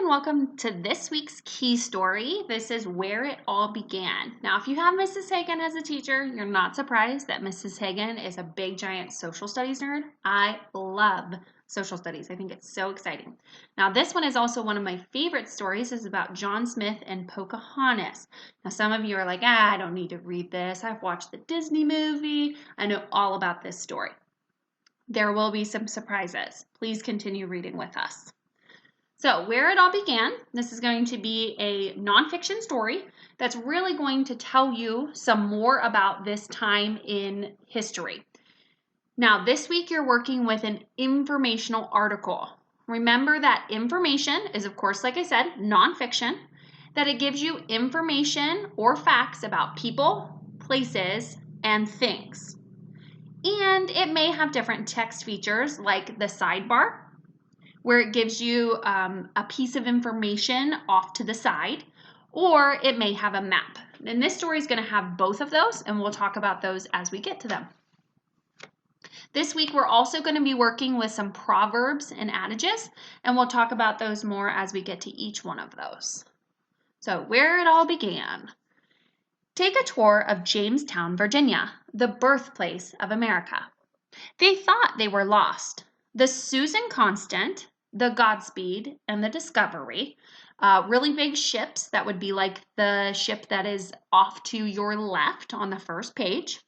and welcome to this week's key story. This is where it all began. Now, if you have Mrs. Hagen as a teacher, you're not surprised that Mrs. Hagen is a big, giant social studies nerd. I love social studies. I think it's so exciting. Now, this one is also one of my favorite stories. It's about John Smith and Pocahontas. Now, some of you are like, I don't need to read this. I've watched the Disney movie. I know all about this story. There will be some surprises. Please continue reading with us. So, where it all began, this is going to be a nonfiction story that's really going to tell you some more about this time in history. Now, this week you're working with an informational article. Remember that information is, of course, like I said, nonfiction, that it gives you information or facts about people, places, and things. And it may have different text features like the sidebar, where it gives you a piece of information off to the side, or it may have a map. And this story is going to have both of those, and we'll talk about those as we get to them. This week, we're also going to be working with some proverbs and adages, and we'll talk about those more as we get to each one of those. So, where it all began. Take a tour of Jamestown, Virginia, the birthplace of America. They thought they were lost. The Susan Constant, the Godspeed, and the Discovery, really big ships that would be like the ship that is off to your left on the first page,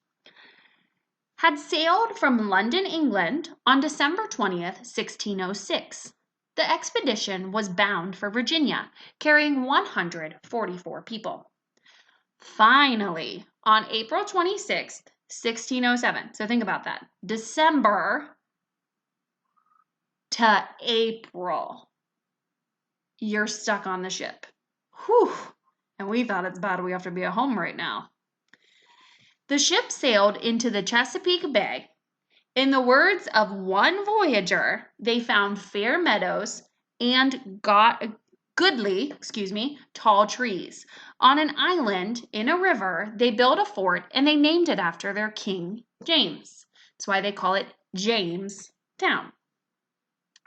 had sailed from London, England on December 20th, 1606. The expedition was bound for Virginia, carrying 144 people. Finally, on April 26th, 1607, so think about that, December to April, you're stuck on the ship. Whew, and we thought it's bad we have to be at home right now. The ship sailed into the Chesapeake Bay. In the words of one voyager, they found fair meadows and goodly, tall trees. On an island in a river, they built a fort and they named it after their King James. That's why they call it Jamestown.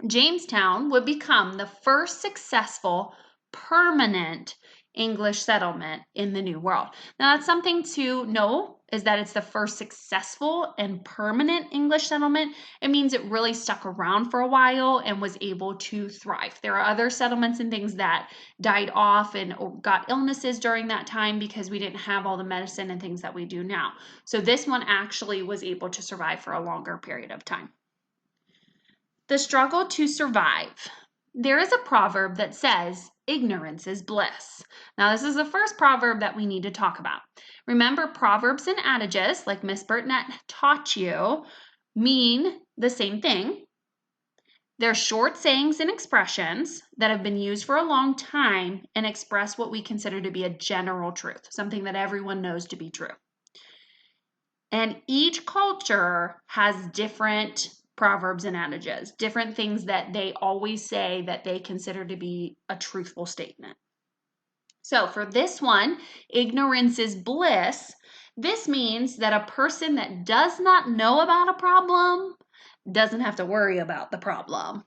Jamestown would become the first successful permanent English settlement in the New World. Now, that's something to know, is that it's the first successful and permanent English settlement. It means it really stuck around for a while and was able to thrive. There are other settlements and things that died off and got illnesses during that time because we didn't have all the medicine and things that we do now. So this one actually was able to survive for a longer period of time. The struggle to survive. There is a proverb that says, ignorance is bliss. Now, this is the first proverb that we need to talk about. Remember, proverbs and adages, like Miss Burtnett taught you, mean the same thing. They're short sayings and expressions that have been used for a long time and express what we consider to be a general truth, something that everyone knows to be true. And each culture has different proverbs and adages, different things that they always say that they consider to be a truthful statement. So for this one, ignorance is bliss. This means that a person that does not know about a problem doesn't have to worry about the problem.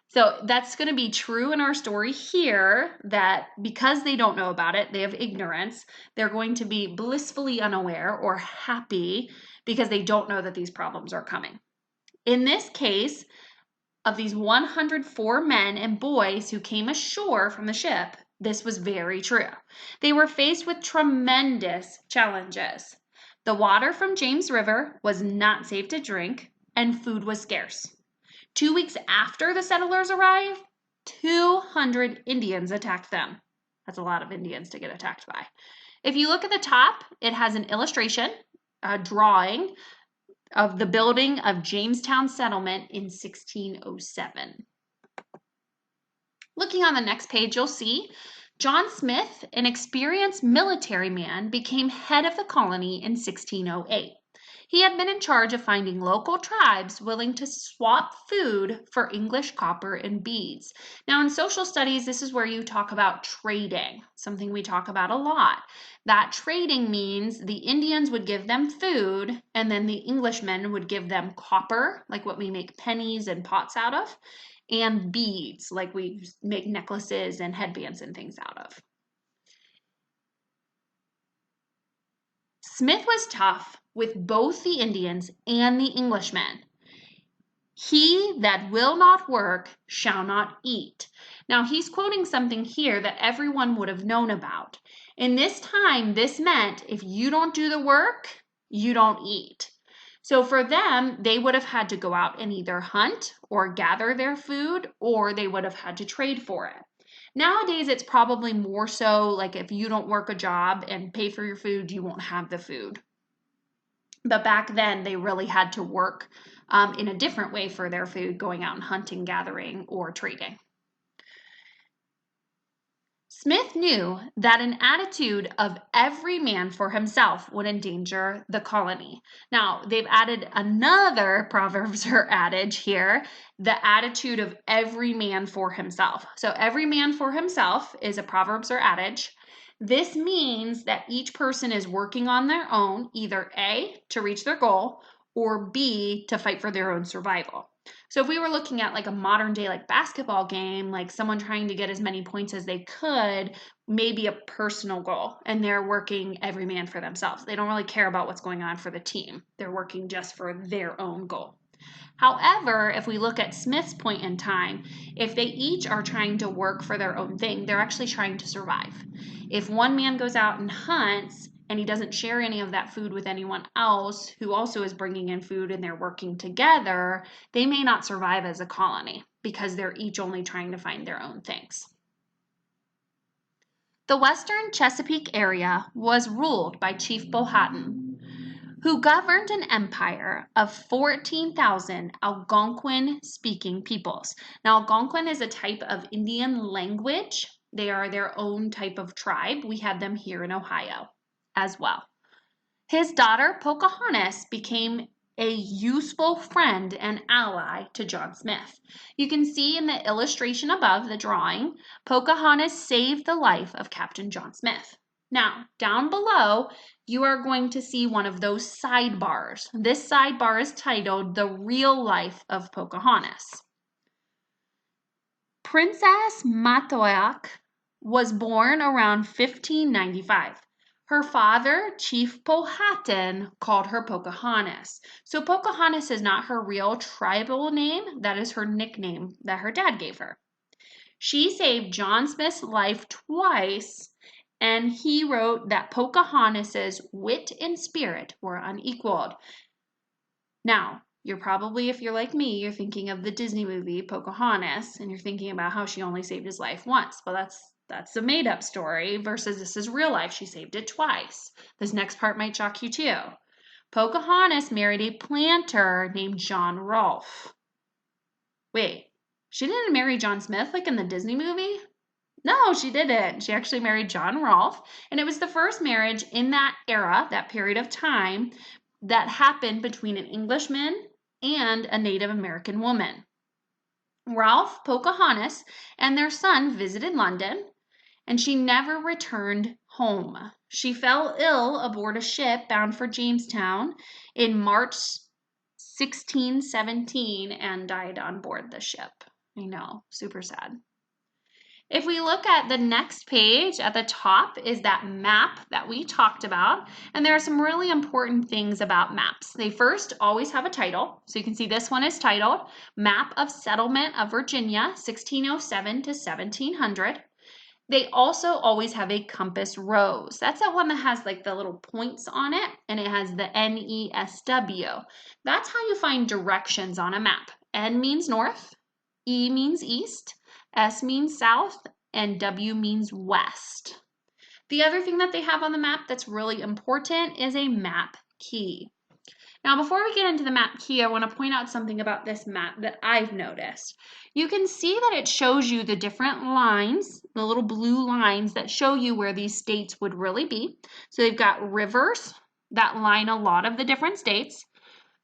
So that's going to be true in our story here, that because they don't know about it, they have ignorance, they're going to be blissfully unaware or happy because they don't know that these problems are coming. In this case, of these 104 men and boys who came ashore from the ship, this was very true. They were faced with tremendous challenges. The water from James River was not safe to drink, and food was scarce. 2 weeks after the settlers arrived, 200 Indians attacked them. That's a lot of Indians to get attacked by. If you look at the top, it has an illustration, a drawing of the building of Jamestown settlement in 1607. Looking on the next page, you'll see John Smith, an experienced military man, became head of the colony in 1608. He had been in charge of finding local tribes willing to swap food for English copper and beads. Now, in social studies, this is where you talk about trading, something we talk about a lot. That trading means the Indians would give them food, and then the Englishmen would give them copper, like what we make pennies and pots out of, and beads, like we make necklaces and headbands and things out of. Smith was tough with both the Indians and the Englishmen. He that will not work shall not eat. Now he's quoting something here that everyone would have known about. In this time, this meant if you don't do the work, you don't eat. So for them, they would have had to go out and either hunt or gather their food, or they would have had to trade for it. Nowadays, it's probably more so like if you don't work a job and pay for your food, you won't have the food. But back then, they really had to work in a different way for their food, going out and hunting, gathering, or trading. Smith knew that an attitude of every man for himself would endanger the colony. Now, they've added another Proverbs or adage here, the attitude of every man for himself. So every man for himself is a Proverbs or adage. This means that each person is working on their own, either A, to reach their goal, or B, to fight for their own survival. So if we were looking at like a modern day like basketball game, like someone trying to get as many points as they could, maybe a personal goal, and they're working every man for themselves. They don't really care about what's going on for the team. They're working just for their own goal. However, if we look at Smith's point in time, if they each are trying to work for their own thing, they're actually trying to survive. If one man goes out and hunts and he doesn't share any of that food with anyone else who also is bringing in food and they're working together, they may not survive as a colony because they're each only trying to find their own things. The western Chesapeake area was ruled by Chief Powhatan, who governed an empire of 14,000 Algonquin-speaking peoples. Now, Algonquin is a type of Indian language. They are their own type of tribe. We had them here in Ohio as well. His daughter, Pocahontas, became a useful friend and ally to John Smith. You can see in the illustration above, the drawing, Pocahontas saved the life of Captain John Smith. Now, down below, you are going to see one of those sidebars. This sidebar is titled The Real Life of Pocahontas. Princess Matoak was born around 1595. Her father, Chief Powhatan, called her Pocahontas. So Pocahontas is not her real tribal name. That is her nickname that her dad gave her. She saved John Smith's life twice, and he wrote that Pocahontas's wit and spirit were unequaled. Now, you're probably, if you're like me, you're thinking of the Disney movie Pocahontas, and you're thinking about how she only saved his life once. Well, that's a made-up story versus this is real life. She saved it twice. This next part might shock you too. Pocahontas married a planter named John Rolfe. Wait, she didn't marry John Smith like in the Disney movie? No, she didn't. She actually married John Rolfe, and it was the first marriage in that era, that period of time, that happened between an Englishman and a Native American woman. Ralph, Pocahontas, and their son visited London, and she never returned home. She fell ill aboard a ship bound for Jamestown in March 1617 and died on board the ship. I know, super sad. If we look at the next page at the top is that map that we talked about, and there are some really important things about maps. They first always have a title, so you can see this one is titled Map of Settlement of Virginia 1607 to 1700. They also always have a compass rose. That's that one that has like the little points on it, and it has the NESW. That's how you find directions on a map. N means north, E means east, S means south, and W means west. The other thing that they have on the map that's really important is a map key. Now, before we get into the map key, I want to point out something about this map that I've noticed. You can see that it shows you the different lines, the little blue lines that show you where these states would really be. So they've got rivers that line a lot of the different states.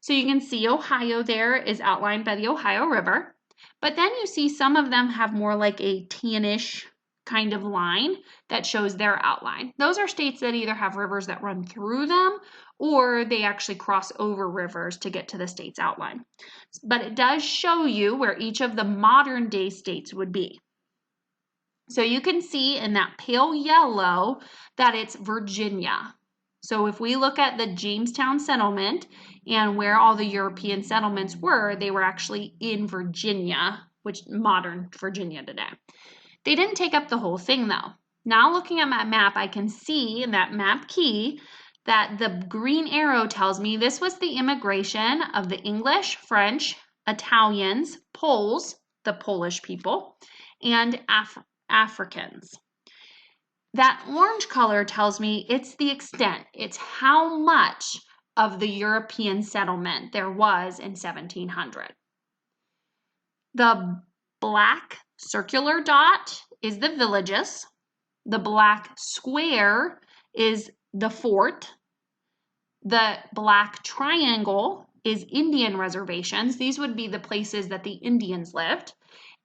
So you can see Ohio there is outlined by the Ohio River. But then you see some of them have more like a tannish kind of line that shows their outline. Those are states that either have rivers that run through them or they actually cross over rivers to get to the state's outline. But it does show you where each of the modern day states would be. So you can see in that pale yellow that it's Virginia. So if we look at the Jamestown settlement and where all the European settlements were, they were actually in Virginia, which modern Virginia today. They didn't take up the whole thing though. Now looking at my map, I can see in that map key that the green arrow tells me this was the immigration of the English, French, Italians, Poles, the Polish people, and Africans. That orange color tells me it's the extent, it's how much of the European settlement there was in 1700. The black circular dot is the villages. The black square is the fort. The black triangle is Indian reservations. These would be the places that the Indians lived.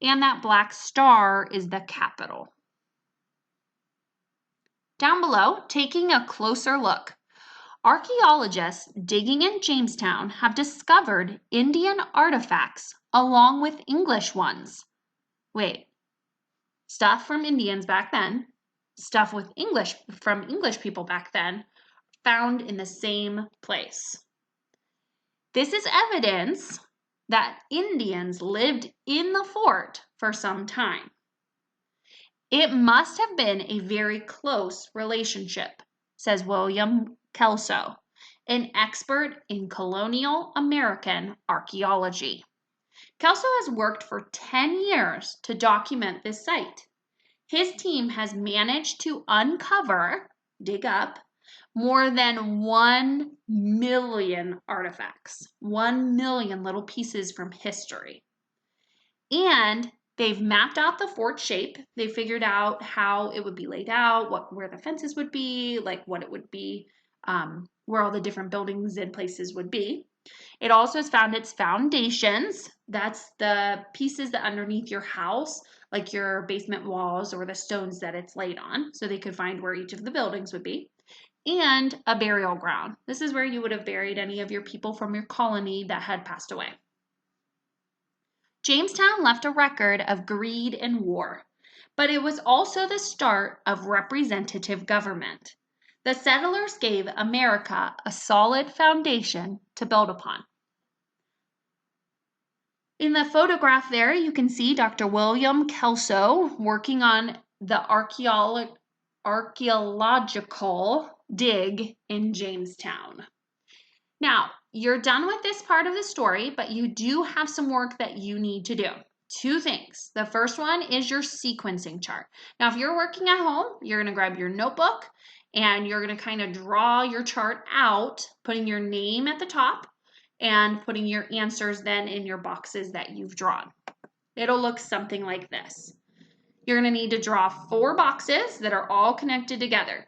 And that black star is the capital. Down below, taking a closer look, archaeologists digging in Jamestown have discovered Indian artifacts along with English ones. Wait, stuff from Indians back then, stuff with from English people back then, found in the same place. This is evidence that Indians lived in the fort for some time. It must have been a very close relationship, says William Kelso, an expert in colonial American archaeology. Kelso has worked for 10 years to document this site. His team has managed to uncover, dig up, more than 1 million artifacts, 1 million little pieces from history. And they've mapped out the fort shape. They figured out how it would be laid out, where the fences would be, like what it would be, where all the different buildings and places would be. It also has found its foundations. That's the pieces that underneath your house, like your basement walls or the stones that it's laid on, so they could find where each of the buildings would be. And a burial ground. This is where you would have buried any of your people from your colony that had passed away. Jamestown left a record of greed and war, but it was also the start of representative government. The settlers gave America a solid foundation to build upon. In the photograph there, you can see Dr. William Kelso working on the archaeological dig in Jamestown. Now, you're done with this part of the story, but you do have some work that you need to do. 2 things. The first one is your sequencing chart. Now, if you're working at home, you're going to grab your notebook and you're going to kind of draw your chart out, putting your name at the top and putting your answers then in your boxes that you've drawn. It'll look something like this. You're going to need to draw 4 boxes that are all connected together.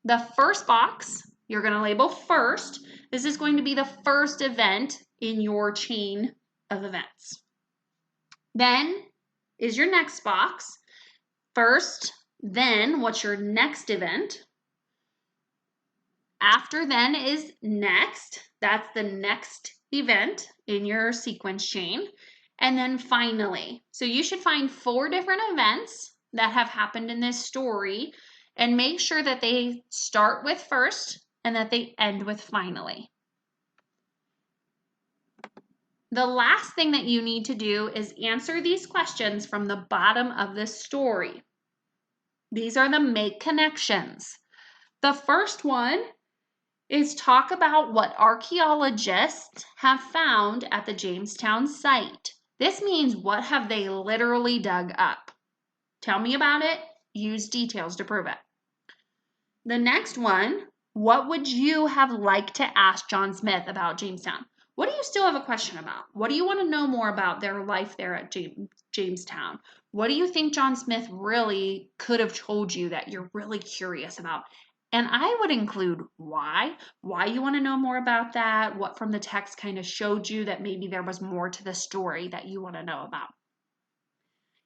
The first box, you're going to label first. This is going to be the first event in your chain of events. Then is your next box. First, then, what's your next event? After then is next. That's the next event in your sequence chain. And then finally. So you should find 4 different events that have happened in this story and make sure that they start with first and that they end with finally. The last thing that you need to do is answer these questions from the bottom of the story. These are the make connections. The first one is talk about what archaeologists have found at the Jamestown site. This means what have they literally dug up? Tell me about it. Use details to prove it. The next one, what would you have liked to ask John Smith about Jamestown? What do you still have a question about? What do you want to know more about their life there at Jamestown? What do you think John Smith really could have told you that you're really curious about? And I would include why you want to know more about that, what from the text kind of showed you that maybe there was more to the story that you want to know about.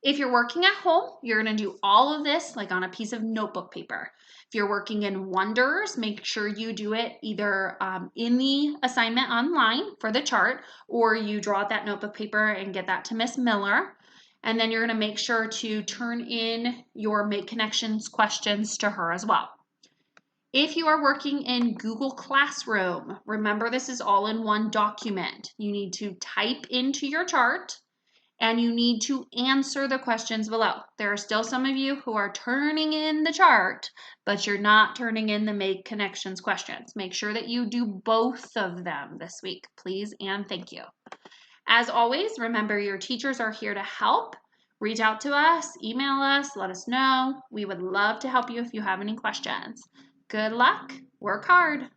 If you're working at home, you're going to do all of this like on a piece of notebook paper. If you're working in Wonders, make sure you do it either in the assignment online for the chart, or you draw out that notebook paper and get that to Miss Miller. And then you're going to make sure to turn in your Make Connections questions to her as well. If you are working in Google Classroom, remember this is all in one document. You need to type into your chart and you need to answer the questions below. There are still some of you who are turning in the chart, but you're not turning in the Make Connections questions. Make sure that you do both of them this week, please and thank you. As always, remember your teachers are here to help. Reach out to us, email us, let us know. We would love to help you if you have any questions. Good luck, work hard.